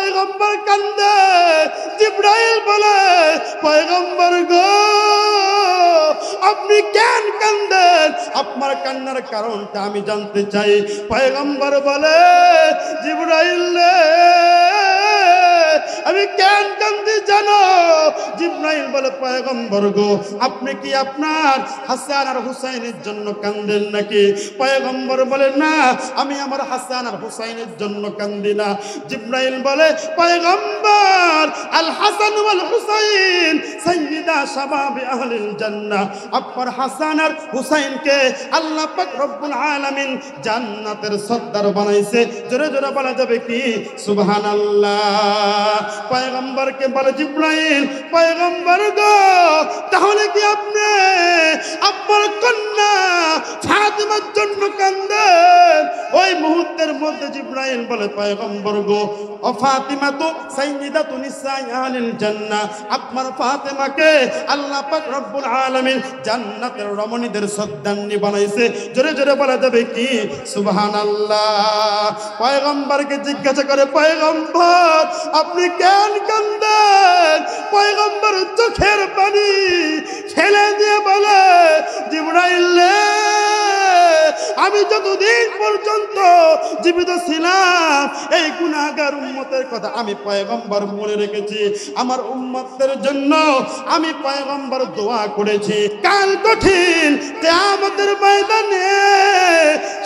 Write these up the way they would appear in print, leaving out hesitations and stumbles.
পয়গম্বর কান্দে। জিবরাইল বলে, পয়গম্বর গো আপনি কেন কান্দেন? আপনার কান্নার কারণটা আমি জানতে চাই। পয়গম্বর বলে, জিবরাইল রে আমি কেন কান্দি জানো? জিবরাইল বলে, পয়গম্বর গো আপনি কি আপনার হাসান আর হুসাইনের জন্য কান্দেন নাকি? পয়গম্বর বলে, না আমি আমার হাসান আর হুসাইনের জন্য কান্দি না। জিবরাইল বলে, পয়গম্বর আল হাসান ওয়াল হুসাইন সাইয়্যিদা শাবাবি আহলিল জান্নাহ, আপনার হাসান আর হুসাইনকে আল্লাহ পাক রব্বুল আলামিন জান্নাতের সর্দার বানাইছে। জোরে জোরে বলা যাবে কি সুবহানাল্লাহ। পয়গম্বরকে বলে জিবরাইল, পয়গম্বর গো তাহলে কি আপনি আপনার কন্যা ফাতিমার জন্য কান্দেন? ওই মুহূর্তের মধ্যে জিবরাইল বলে, পয়গম্বর গো ও ফাতিমা তো সাইয়্যিদাতু নিসাই আহলিল জান্নাহ, আপনার ফাতিমাকে আল্লাহ পাক রব্বুল আলামিন জান্নাতের রমণীদের সর্দারনি বানাইছে। জোরে জোরে বলা যাবে কি সুবহানাল্লাহ। পয়গম্বরকে জিজ্ঞাসা করে, পয়গম্বর আপনি কেন কান্দেন? পয়গম্বর চোখের পানি ফেলে দিয়ে বলে, জিবরাইল রে আমি যতদিন পর্যন্ত জীবিত ছিলাম এই গুনাহগার উম্মতের কথা আমি পয়গম্বর মনে রেখেছি। আমার উম্মতের জন্য আমি পয়গম্বর দোয়া করেছি। কাল কঠিন কিয়ামতের ময়দানে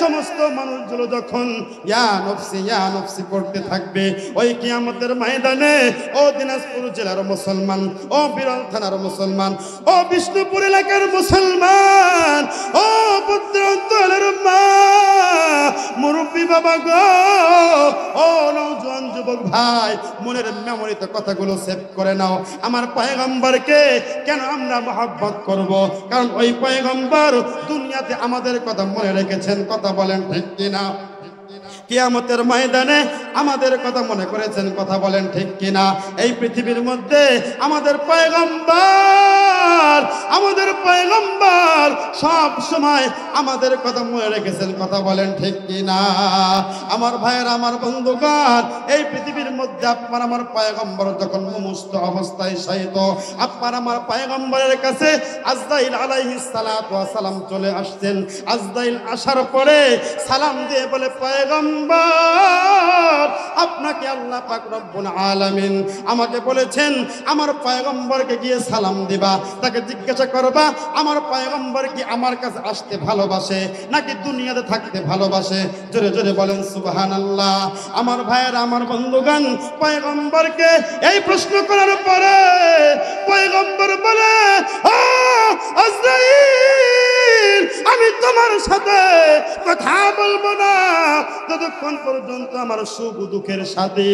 সমস্ত মানুষগুলো যখন ইয়া নফসি পড়তে থাকবে, ওই কিয়ামতের ময়দানে ও দিনাজপুর জেলার মুসলমান, ও বিরল থানার মুসলমান, ও বিষ্ণুপুর এলাকার মুসলমান, ও পুত্র অঞ্চলের মা মুরব্বী বাবা গো, ও নওজোয়ান যুবক ভাই, মনের মেমোরিতে কথাগুলো সেভ করে নাও। আমার পয়গম্বরকে কেন আমরা মহব্বত করব? কারণ ওই পয়গম্বর দুনিয়াতে আমাদের কথা মনে রেখেছেন। কথা বলেন ঠিক কিনা? কিয়ামতের ময়দানে আমাদের কথা মনে করেছেন। কথা বলেন ঠিক কিনা? এই পৃথিবীর মধ্যে আমাদের পয়গম্বর সব সময় আমাদের কথা মনে রেখেছেন। কথা বলেন ঠিক কিনা? আমার ভাইয়ের, আমার বন্ধুগণ, এই পৃথিবীর মধ্যে আপনার আমার পয়গম্বর যখন মুমুষ্ট অবস্থায় শায়িত, আপনার আমার পয়গম্বরের কাছে আজরাইল আলাইহিস সালাতু ওয়াস সালাম চলে আসছেন। আজরাইল আসার পরে সালাম দিয়ে বলে, পয়গম্বর আপনাকে আল্লাহ পাক রব্বুল আলামিন আমাকে বলেছেন আমার পয়গম্বরকে গিয়ে সালাম দিবা, তাকে জিজ্ঞাসা করবা আমার পয়গম্বর কি আমার কাছে আসতে ভালোবাসে নাকি দুনিয়াতে থাকতে ভালোবাসে। জোরে জোরে বলেন সুবহানাল্লাহ। আমার ভাইয়েরা, আমার বন্ধুগণ, পয়গম্বরকে এই প্রশ্ন করার পরে পয়গম্বর বলে, ও আজরাইল আমি তোমার সাথে কথা বলবো না ততক্ষণ পর্যন্ত আমার সুখ দুঃখের সাথে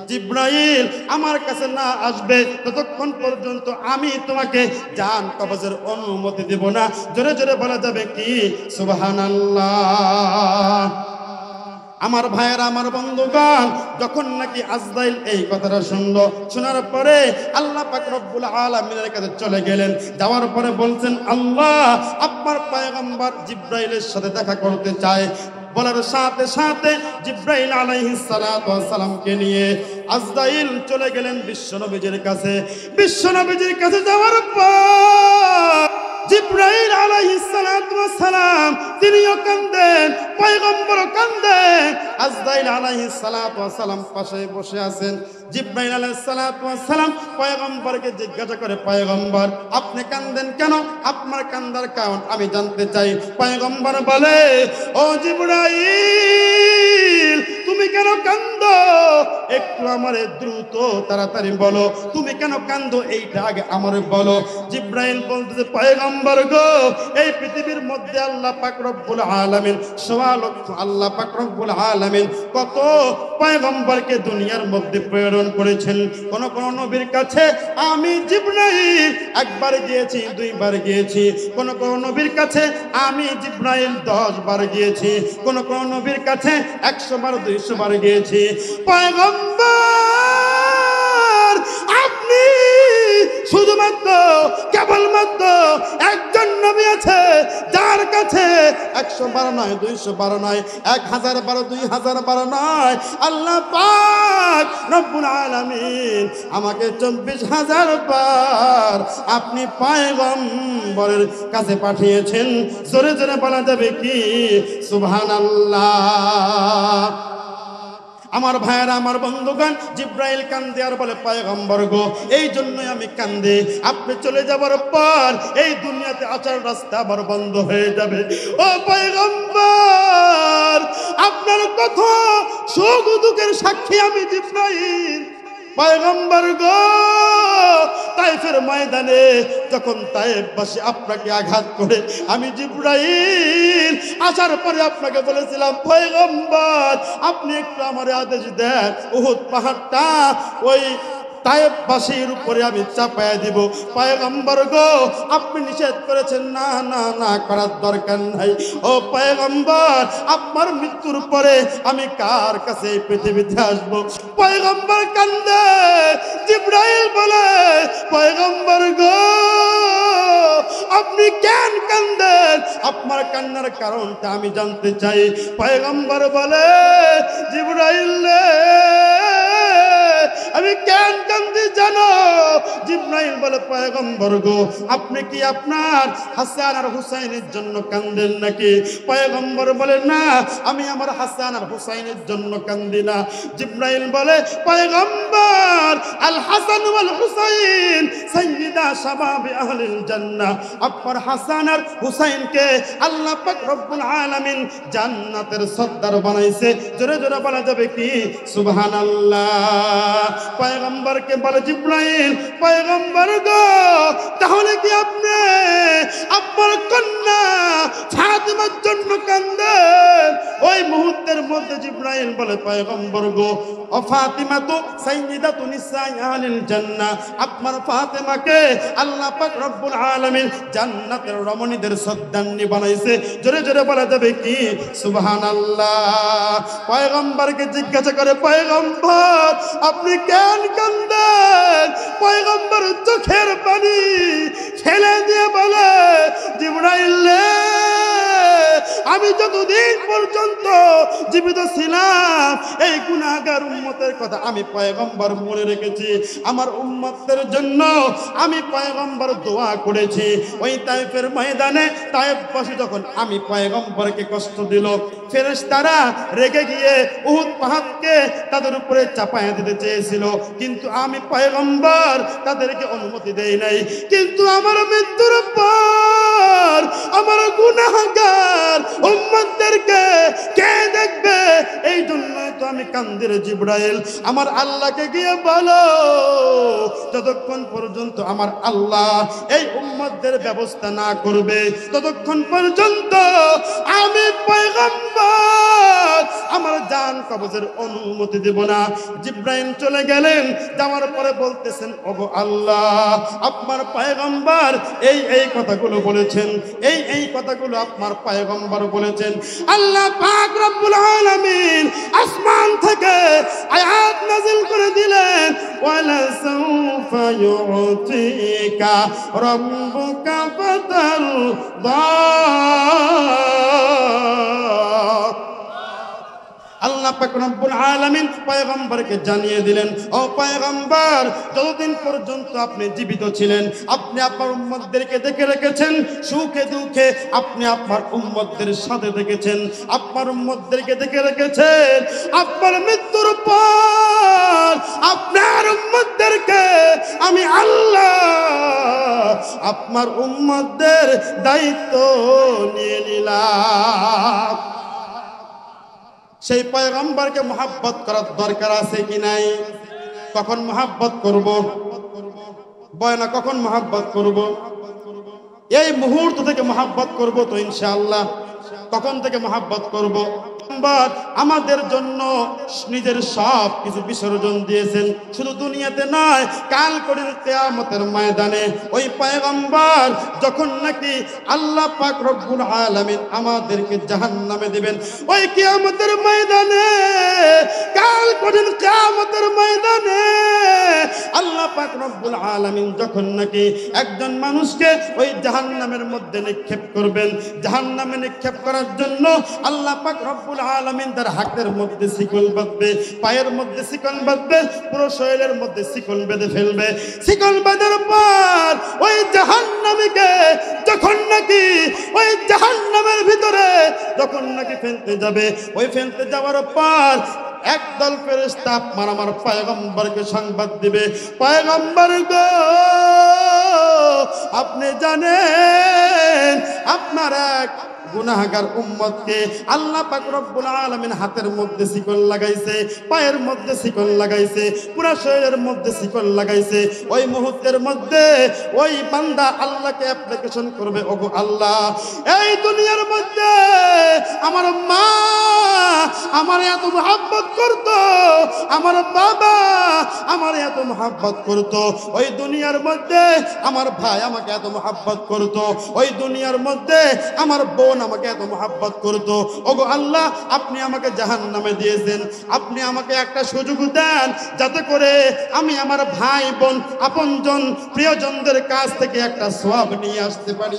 জিবরাইল আমার কাছে না আসবে, ততক্ষণ পর্যন্ত আমি তোমাকে জান কবজের অনুমতি দেব না। জোরে জোরে বলা যাবে কি সুবহানাল্লাহ। আমার ভাইয়েরা, আমার বন্ধুগণ, যখন নাকি আজরাইল এই কথাটা শুনলো, শোনার পরে আল্লাহ পাক রব্বুল আলামিনের কাছে চলে গেলেন। যাওয়ার পরে বলছেন, আল্লাহ আপনার পয়গম্বর জিবরাইলের সাথে দেখা করতে চায়। বলার সাথে সাথে জিবরাইল আলাইহিস সালাতু ওয়াস সালামকে নিয়ে আজরাইল চলে গেলেন বিশ্বনবীর কাছে। বিশ্বনবীর কাছে যাওয়ার পর জিবরাইল আলাইহিস সালাতু ওয়াস সালাম তিনিও কাঁদেন, পয়গম্বরও কাঁদেন। আজরাইল আলাইহিস সালাতু ওয়াস সালাম পাশে বসে আছেন। জিবরাইল আলাইহিস সালাতু ওয়াস সালাম পয়গম্বরকে জিজ্ঞাসা করে, পয়গম্বর আপনি কাঁদেন কেন? আপনার কান্দার কারণ আমি জানতে চাই। পয়গম্বর বলে, ও জিবরাইল তুমি কেন কান্দো? একটু আমারে দ্রুত তাড়াতাড়ি বলো, তুমি কেন কান্দো এইটা আগে আমারে বলো। জিবরাইল বলতেছে, পয়গম্বর গো এই পৃথিবীর মধ্যে আল্লাহ পাক রব্বুল আলামিন সোয়া লক্ষ আল্লাহ পাক রব্বুল আলামিন কত পয়গম্বরকে দুনিয়ার মধ্যে প্রেরণ করেছেন। কোন কোন নবীর কাছে আমি জিবরাইল একবার গিয়েছি, দুইবার গিয়েছি। কোন কোন নবীর কাছে আমি জিবরাইল 10 বার গিয়েছি। কোন কোন নবীর কাছে 100 বার 200 বার গিয়েছি। পয়গম্বর আপনি শুধুমাত্র কেবলমাত্র একজন নবী আছে যার কাছে 112 নয়, 212 নয়, 1012, 2012 নয়, আল্লাহ পাক রব্বুল আলামিন আমাকে 24,000 বার আপনি পয়গম্বরের কাছে পাঠিয়েছেন। জোরে জোরে বলা যাবে কি সুবহানাল্লাহ। আমার ভাইয়েরা, আমার বন্ধুগণ, জিব্রাইল কান্দে আর বলে পয়গম্বর গো, এই জন্যই আমি কান্দে, আপনি চলে যাবার পর এই দুনিয়াতে আসার রাস্তা আমার বন্ধ হয়ে যাবে। ও পয়গম্বর, আপনার কথা সুখ দুঃখের সাক্ষী আমি জিব্রাইল। পয়গম্বর গো, তায়েফের ময়দানে যখন তায়েফবাসী আপনাকে আঘাত করে, আমি জিব্রাইল আসার পরে আপনাকে বলেছিলাম পয়গম্বর আপনি একটু আমার আদেশ দেন, উহুদ পাহাড়টা ওই তায়েফবাসীর উপরে আমি চাপায়া দিব। পয়গম্বর গো, আপনি নিষেধ করেছেন, না না না, করার দরকার নাই। ও পয়গম্বর, আপনার মৃত্যুর পরে আমি কার কাছে এই পৃথিবীতে আসব? পয়গম্বর কান্দে। জিব্রাইল বলে পয়গম্বর গো, আপনি কেন কান্দেন? আপনার কান্নার কারণটা আমি জানতে চাই। পয়গম্বর বলে জিব্রাইল রে, আমি কেন কান্দি জানো? জিব্রাইল বলে পয়গম্বর গো, আপনি কি আপনার হাসান আর হুসাইনের জন্য কান্দেন নাকি? পয়গম্বর বলে না, আমি আমার হাসান আর হুসাইনের জন্য কান্দি না। জিব্রাইল বলে পয়গম্বর, আল হাসান ওয়াল হুসাইন সাইয়্যিদা শাবাবি আহলিল জান্নাহ, আপনার হাসান আর হুসাইনকে আল্লাহ পাক রব্বুল আলামিন জান্নাতের সর্দার বানাইছে। জোরে জোরে বলা যাবে কি সুবহানাল্লাহ। পয়গম্বরকে বলে জিব্রাইল, পয়গম্বর গো, তাহলে কি আপনি আপনার কন্যা ফাতিমার জন্য কান্দেন? ওই মুহূর্তের মধ্যে জিব্রাইল বলে পয়গম্বর গো, ও ফাতিমা তো সাইয়্যিদাতু নিসাই আহলিল জান্নাহ, আপনার ফাতিমাকে আল্লাহ পাক রব্বুল আলামিন জান্নাতের রমণীদের সর্দারনি বানাইছে। জোরে জোরে বলা যাবে কি সুবহানাল্লাহ। পয়গম্বরকে জিজ্ঞাসা করে পয়গম্বর আপনি কেন কান্দেন? পয়গম্বর চোখের পানি ফেলে দিয়ে বলে জিব্রাইল রে, আমি যতদিন পর্যন্ত জীবিত ছিলাম এই গুনাহগার উম্মতের কথা আমি পয়গম্বর মনে রেখেছি। আমার উম্মতের জন্য আমি পয়গম্বর দোয়া করেছি। ওই তায়েফের ময়দানে তায়েফবাসী যখন আমি পয়গম্বরকে কষ্ট দিল, ফেরেশতারা রেগে গিয়ে উহুদ পাহাড়কে তাদের উপরে চাপায়া দিতে চেয়েছিল, কিন্তু আমি পয়গম্বর তাদেরকে অনুমতি দেই নাই। কিন্তু আমার মৃত্যুর পর আমার গুনাহগার উম্মতদেরকে কে দেখবে? এই জন্যই তো আমি কান্দির জিব্রাইল। আমার আল্লাহকে গিয়ে বলো, যতক্ষণ পর্যন্ত আমার আল্লাহ এই উম্মতদের ব্যবস্থা না করবে ততক্ষণ পর্যন্ত আমি পয়গম্বর আমার জান কবজের অনুমতি দেব না। জিব্রাইল চলে গেলেন, যাওয়ার পরে বলতেছেন ওগো আল্লাহ, আপনার পয়গম্বর এই কথাগুলো বলেছেন, এই কথাগুলো আপনার পয়গম্বর বলেছেন। আল্লাহ পাক রব্বুল আলামিন আসমান থেকে আয়াত নাযিল করে দিলেন, ওয়ালা সাউফা ইউতিকা রাব্বুকা ফাতারদা। আল্লাহ পাক রব্বুল আলামিন পয়গম্বরকে জানিয়ে দিলেন, ও পয়গম্বর, যতদিন পর্যন্ত আপনি জীবিত ছিলেন আপনি আপনার উম্মতদেরকে দেখে রেখেছেন, সুখে দুঃখে আপনি আপনার উম্মতদের সাথে দেখেছেন, আপনার উম্মতদেরকে দেখে রেখেছেন। আপনার মৃত্যুর পর আপনার উম্মতদেরকে আমি আল্লাহ আপনার উম্মতদের দায়িত্ব নিয়ে নিলাম। সেই পয়গম্বরকে মহব্বত করার দরকার আছে কি নাই? কখন মহব্বত করব? বয়না কখন মহব্বত করব? এই মুহূর্ত থেকে মহব্বত করব তো ইনশাআল্লাহ। কখন থেকে মহব্বত করব? আমাদের জন্য নিজের সব কিছু বিসর্জন দিয়েছেন, শুধু দুনিয়াতে নয়, কাল কঠিন কিয়ামতের ময়দানে ওই পয়গম্বর যখন নাকি আল্লাহ পাক রব্বুল আলামিন আমাদেরকে জাহান্নামে দিবেন, ওই কিয়ামতের ময়দানে, কাল কঠিন কিয়ামতের ময়দানে আল্লাহ পাক রব্বুল আলামিন যখন নাকি একজন মানুষকে ওই জাহান্নামের মধ্যে নিক্ষেপ করবেন, জাহান্নামে নিক্ষেপ করার জন্য আল্লাহ পাক রব্বুল আলামিন তার হাতের মধ্যে শিকল বাঁধবে, পায়ের মধ্যে শিকল বাঁধবে, পুরো শরীরের মধ্যে শিকল বেঁধে ফেলবে। শিকল বাঁধার পর ওই জাহান্নামীকে যখন নাকি ওই জাহান্নামের ভিতরে যখন নাকি ফেলতে যাবে, ওই ফেলতে যাওয়ার পর একদল ফেরেশতা আমার পয়গম্বরকে সংবাদ দিবে, পয়গম্বর গো আপনি জানেন আপনার এক গুনাহগার উম্মতকে আল্লাহ পাক রব্বুল আলামিন হাতের মধ্যে শিকল লাগাইছে, পায়ের মধ্যে শিকল লাগাইছে, পুরো শরীরের মধ্যে শিকল লাগাইছে। ওই মুহূর্তের মধ্যে ওই বান্দা আল্লাহকে অ্যাপ্লিকেশন করবে, ওগো আল্লাহ এই দুনিয়ার মধ্যে আমার মা আমার এত মহব্বত করতো, আমার বাবা আমার এত মহব্বত করতো, ওই দুনিয়ার মধ্যে আমার ভাই আমাকে এত মহব্বত করতো, ওই দুনিয়ার মধ্যে আমার বোন আমাকে এত মহব্বত করতো। ওগো আল্লাহ আপনি আমাকে জাহান্নামে দিয়েছেন, আপনি আমাকে একটা সুযোগ দেন যাতে করে আমি আমার ভাই বোন আপনজন প্রিয়জনদের কাছ থেকে একটা সওয়াব নিয়ে আসতে পারি।